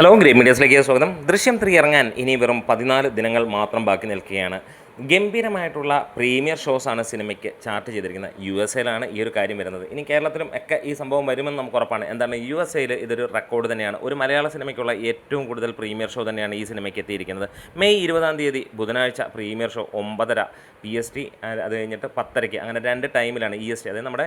Hello green മീഡിയസിലേക്ക് സ്വാഗതം. ദൃശ്യം 3 ഇറങ്ങാൻ ഇനി വെറും 14 ദിനങ്ങൾ മാത്രം ബാക്കി നിൽക്കുകയാണ്. ഗംഭീരമായിട്ടുള്ള പ്രീമിയർ ഷോസാണ് സിനിമയ്ക്ക് ചാർട്ട് ചെയ്തിരിക്കുന്നത്. USA ഈ ഒരു കാര്യം വരുന്നത്. ഇനി കേരളത്തിലും ഒക്കെ ഈ സംഭവം വരുമെന്ന് നമുക്ക് ഉറപ്പാണ്. എന്താണ് USA ഇതൊരു റെക്കോർഡ് തന്നെയാണ്. ഒരു മലയാള സിനിമയ്ക്കുള്ള ഏറ്റവും കൂടുതൽ പ്രീമിയർ ഷോ തന്നെയാണ് ഈ സിനിമയ്ക്ക് എത്തിയിരിക്കുന്നത്. മെയ് 20 ബുധനാഴ്ച പ്രീമിയർ ഷോ 9:30 PST, അത് കഴിഞ്ഞിട്ട് 10:30 അങ്ങനെ 2 ടൈമിലാണ് EST, അതായത് നമ്മുടെ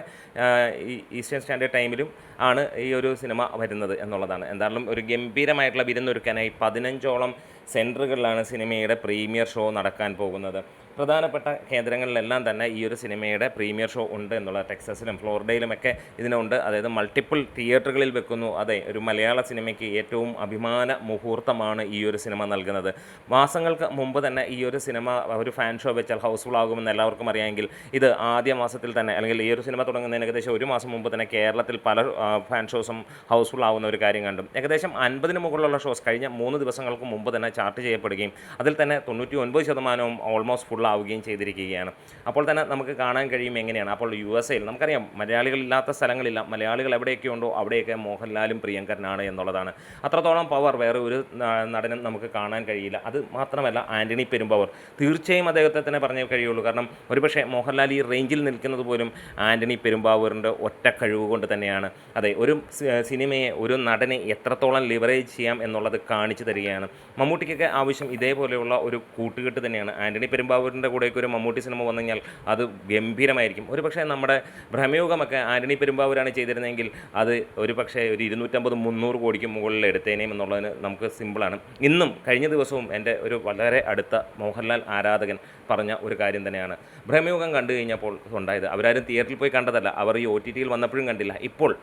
ഈസ്റ്റേൺ സ്റ്റാൻഡേർഡ് ടൈമിലും ആണ് ഈ ഒരു സിനിമ വരുന്നത് എന്നുള്ളതാണ്. എന്തായാലും ഒരു ഗംഭീരമായിട്ടുള്ള വിരുന്നൊരുക്കാനായി 15ഓളം സെൻറ്ററുകളിലാണ് സിനിമയുടെ പ്രീമിയർ ഷോ നടക്കാൻ പോകുന്നത്. പ്രധാനപ്പെട്ട കേന്ദ്രങ്ങളിലെല്ലാം തന്നെ ഈ ഒരു സിനിമയുടെ പ്രീമിയർ ഷോ ഉണ്ട് എന്നുള്ള ടെക്സസിലും ഫ്ലോറിഡയിലുമൊക്കെ ഇതിനുണ്ട്. അതായത് മൾട്ടിപ്പിൾ തിയേറ്ററുകളിൽ വെക്കുന്നു. അതെ, ഒരു മലയാള സിനിമയ്ക്ക് ഏറ്റവും അഭിമാന മുഹൂർത്തമാണ് ഈ ഒരു സിനിമ നൽകുന്നത്. മാസങ്ങൾക്ക് മുമ്പ് തന്നെ ഈ ഒരു സിനിമ ഒരു ഫാൻ ഷോ വെച്ചാൽ ഹൗസ്ഫുൾ ആകുമെന്ന് എല്ലാവർക്കും അറിയാമെങ്കിൽ ഇത് ആദ്യ മാസത്തിൽ തന്നെ, അല്ലെങ്കിൽ ഈ ഒരു സിനിമ തുടങ്ങുന്നതിന് ഏകദേശം ഒരു മാസം മുമ്പ് തന്നെ കേരളത്തിൽ പല ഫാൻ ഷോസും ഹൗസ്ഫുൾ ആവുന്ന ഒരു കാര്യം കണ്ടു. ഏകദേശം 50-ന് മുകളിലുള്ള ഷോസ് കഴിഞ്ഞ 3 ദിവസങ്ങൾക്ക് മുമ്പ് തന്നെ ചാർട്ട് ചെയ്യപ്പെടുകയും അതിൽ തന്നെ 99% ഓൾമോസ്റ്റ് ഫുൾ ആവുകയും ചെയ്തിരിക്കുകയാണ്. അപ്പോൾ തന്നെ നമുക്ക് കാണാൻ കഴിയും എങ്ങനെയാണ്. അപ്പോൾ USA നമുക്കറിയാം, മലയാളികളില്ലാത്ത സ്ഥലങ്ങളില്ല. മലയാളികൾ എവിടെയൊക്കെ ഉണ്ടോ അവിടെയൊക്കെ മോഹൻലാലും പ്രിയങ്കരനാണ് എന്നുള്ളതാണ്. അത്രത്തോളം പവർ വേറെ ഒരു നടനും നമുക്ക് കാണാൻ കഴിയില്ല. അത് മാത്രമല്ല, ആൻ്റണി പെരുമ്പാവൂർ തീർച്ചയായും അദ്ദേഹത്തെ തന്നെ പറഞ്ഞേ കഴിയുള്ളൂ. കാരണം ഒരുപക്ഷെ മോഹൻലാൽ ഈ റേഞ്ചിൽ നിൽക്കുന്നത് പോലും ആൻ്റണി പെരുമ്പാവൂരിൻ്റെ ഒറ്റ കഴിവ് കൊണ്ട് തന്നെയാണ്. അതെ, ഒരു സിനിമയെ, ഒരു നടനെ എത്രത്തോളം ലിവറേജ് ചെയ്യാം എന്നുള്ളത് കാണിച്ചു തരികയാണ്. മമ്മൂട്ടിക്കൊക്കെ ആവശ്യം ഇതേപോലെയുള്ള ഒരു കൂട്ടുകെട്ട് തന്നെയാണ്. ആൻ്റണി പെരുമ്പാവൂരിൻ്റെ കൂടെയൊക്കെ ഒരു മമ്മൂട്ടി സിനിമ വന്നു കഴിഞ്ഞാൽ അത് ഗംഭീരമായിരിക്കും. ഒരു പക്ഷേ നമ്മുടെ ഭ്രമയുഗമൊക്കെ ആൻ്റണി പെരുമ്പാവൂരാണ് ചെയ്തിരുന്നെങ്കിൽ അത് ഒരു പക്ഷേ ഒരു 250-300 കോടിക്ക് മുകളിൽ എടുത്തേനേയും എന്നുള്ളതിന് നമുക്ക് സിമ്പിളാണ്. ഇന്നും കഴിഞ്ഞ ദിവസവും എൻ്റെ ഒരു വളരെ അടുത്ത മോഹൻലാൽ ആരാധകൻ പറഞ്ഞ ഒരു കാര്യം തന്നെയാണ്. ഭ്രമയുഗം കണ്ടു കഴിഞ്ഞപ്പോൾ ഉണ്ടായത്. അവരാരും തിയേറ്ററിൽ പോയി കണ്ടതല്ല, അവർ ഈ OTTയിൽ വന്നപ്പോഴും കണ്ടില്ല. ഇപ്പോൾ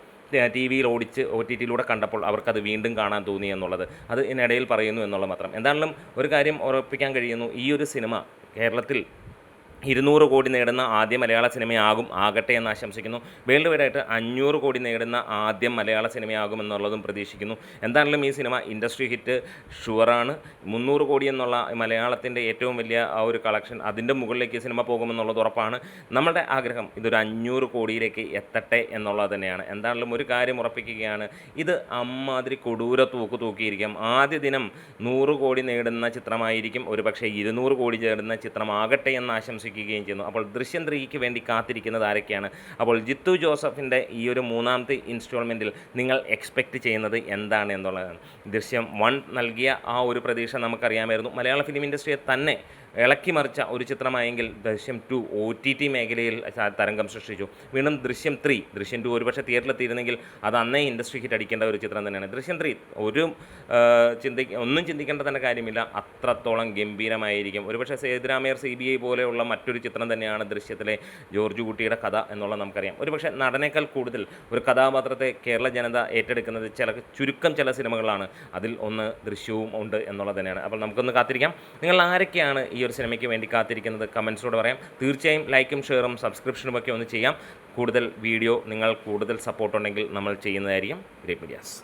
TV-യിൽ ഓടിച്ച് OTTയിലൂടെ കണ്ടപ്പോൾ അവർക്കത് വീണ്ടും കാണാൻ തോന്നി എന്നുള്ളത് അത് ഇതിനിടയിൽ പറയുന്നു എന്നുള്ളത് മാത്രം. എന്തായാലും ഒരു കാര്യം ഉറപ്പിക്കാൻ കഴിയുന്നു, ഈ ഒരു സിനിമ കേരളത്തിൽ 200 കോടി നേടുന്ന ആദ്യ മലയാള ആകട്ടെ എന്ന് ആശംസിക്കുന്നു. വേൾഡ് വൈഡായിട്ട് 500 കോടി നേടുന്ന ആദ്യം മലയാള സിനിമയാകുമെന്നുള്ളതും പ്രതീക്ഷിക്കുന്നു. എന്താണെങ്കിലും ഈ സിനിമ ഇൻഡസ്ട്രി ഹിറ്റ് ഷുവറാണ്. 300 കോടി എന്നുള്ള മലയാളത്തിൻ്റെ ഏറ്റവും വലിയ ആ ഒരു കളക്ഷൻ, അതിൻ്റെ മുകളിലേക്ക് ഈ സിനിമ പോകുമെന്നുള്ളത് ഉറപ്പാണ്. നമ്മുടെ ആഗ്രഹം ഇതൊരു 500 കോടിയിലേക്ക് എത്തട്ടെ എന്നുള്ളത് തന്നെയാണ്. എന്താണെങ്കിലും ഒരു കാര്യം ഉറപ്പിക്കുകയാണ്, ഇത് അമ്മാതിരി കൊടൂര തൂക്കിയിരിക്കും. ആദ്യ ദിനം 100 കോടി നേടുന്ന ചിത്രമായിരിക്കും, ഒരു പക്ഷേ 200 കോടി നേടുന്ന ചിത്രമാകട്ടെ എന്ന് ആശംസിക്കുന്നു ചെയ്യുന്നു. അപ്പോൾ ദൃശ്യം 3 വേണ്ടി കാത്തിരിക്കുന്നത് ആരൊക്കെയാണ്? അപ്പോൾ ജിത്തു ജോസഫിൻ്റെ ഈ ഒരു 3ാമത്തെ ഇൻസ്റ്റാൾമെൻറ്റിൽ നിങ്ങൾ എക്സ്പെക്റ്റ് ചെയ്യുന്നത് എന്താണ് എന്നുള്ളതാണ്. ദൃശ്യം 1 നൽകിയ ആ ഒരു പ്രതീക്ഷ നമുക്കറിയാമായിരുന്നു. മലയാള ഫിലിം ഇൻഡസ്ട്രിയെ തന്നെ ഇളക്കി മറിച്ച ഒരു ചിത്രമായെങ്കിൽ ദൃശ്യം 2 OTT മേഖലയിൽ തരംഗം സൃഷ്ടിച്ചു. വീണ്ടും ദൃശ്യം 2 ഒരുപക്ഷെ തിയേറ്ററിലെത്തിയിരുന്നെങ്കിൽ അത് അന്നേ ഇൻഡസ്ട്രി ഹിറ്റ് അടിക്കേണ്ട ഒരു ചിത്രം തന്നെയാണ്. ദൃശ്യം 3 ഒന്നും ചിന്തിക്കേണ്ട തന്നെ കാര്യമില്ല, അത്രത്തോളം ഗംഭീരമായിരിക്കും. ഒരുപക്ഷെ സേതുരാമയ്യർ CBI പോലെയുള്ള മറ്റൊരു ചിത്രം തന്നെയാണ് ദൃശ്യത്തിലെ ജോർജ് കുട്ടിയുടെ കഥ എന്നുള്ളത് നമുക്കറിയാം. ഒരുപക്ഷെ നടനേക്കാൾ കൂടുതൽ ഒരു കഥാപാത്രത്തെ കേരള ജനത ഏറ്റെടുക്കുന്നത് ചുരുക്കം ചില സിനിമകളാണ്. അതിൽ ഒന്ന് ദൃശ്യവും ഉണ്ട് എന്നുള്ളത് തന്നെയാണ്. അപ്പോൾ നമുക്കൊന്ന് കാത്തിരിക്കാം. നിങ്ങൾ ആരൊക്കെയാണ് ഈ ഒരു സിനിമയ്ക്ക് വേണ്ടി കാത്തിരിക്കുന്നത്? കമൻസിലൂടെ പറയാം. തീർച്ചയായും ലൈക്കും ഷെയറും സബ്സ്ക്രിപ്ഷനും ഒക്കെ ഒന്ന് ചെയ്യാം. കൂടുതൽ വീഡിയോ, നിങ്ങൾ കൂടുതൽ സപ്പോർട്ട് ഉണ്ടെങ്കിൽ നമ്മൾ ചെയ്യുന്നതായിരിക്കും. Green medias.